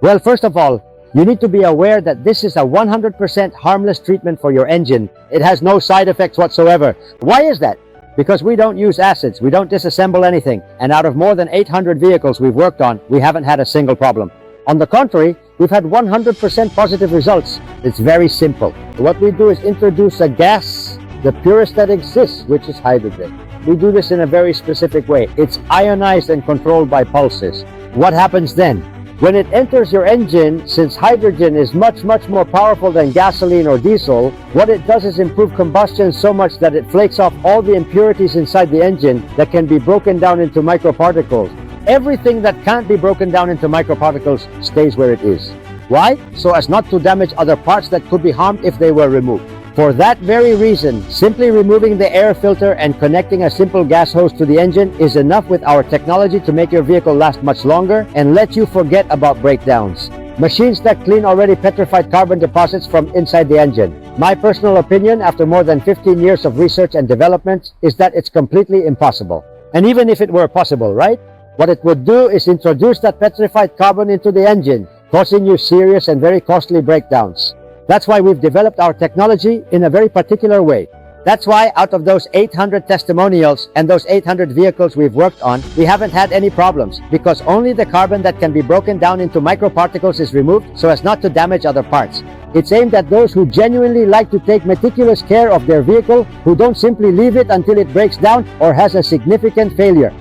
Well, first of all, you need to be aware that this is a 100% harmless treatment for your engine. It has no side effects whatsoever. Why is that? Because we don't use acids, we don't disassemble anything, and out of more than 800 vehicles we've worked on, we haven't had a single problem. On the contrary, we've had 100% positive results. It's very simple. What we do is introduce a gas, the purest that exists, which is hydrogen. We do this in a very specific way. It's ionized and controlled by pulses. What happens then? When it enters your engine, since hydrogen is much more powerful than gasoline or diesel, what it does is improve combustion so much that it flakes off all the impurities inside the engine that can be broken down into microparticles. Everything that can't be broken down into microparticles stays where it is. Why? So as not to damage other parts that could be harmed if they were removed. For that very reason, simply removing the air filter and connecting a simple gas hose to the engine is enough with our technology to make your vehicle last much longer and let you forget about breakdowns. Machines that clean already petrified carbon deposits from inside the engine. My personal opinion, after more than 15 years of research and development, is that it's completely impossible. And even if it were possible, right? What it would do is introduce that petrified carbon into the engine, causing you serious and very costly breakdowns. That's why we've developed our technology in a very particular way. That's why out of those 800 testimonials and those 800 vehicles we've worked on, we haven't had any problems because only the carbon that can be broken down into microparticles is removed so as not to damage other parts. It's aimed at those who genuinely like to take meticulous care of their vehicle, who don't simply leave it until it breaks down or has a significant failure.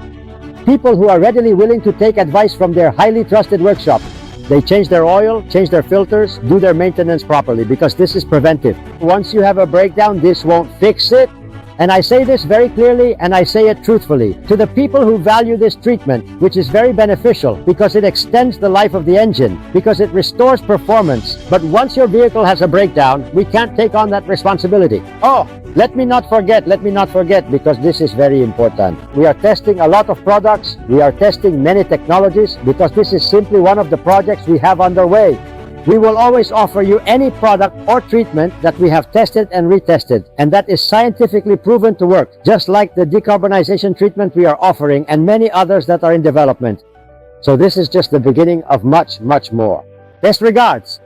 People who are readily willing to take advice from their highly trusted workshop. They change their oil, change their filters, do their maintenance properly because this is preventive. Once you have a breakdown, this won't fix it. And I say this very clearly and I say it truthfully. To the people who value this treatment, which is very beneficial because it extends the life of the engine, because it restores performance. But once your vehicle has a breakdown, we can't take on that responsibility. Oh, let me not forget because this is very important. We are testing a lot of products. We are testing many technologies because this is simply one of the projects we have underway. We will always offer you any product or treatment that we have tested and retested, and that is scientifically proven to work, just like the decarbonization treatment we are offering and many others that are in development. So this is just the beginning of much more. Best regards.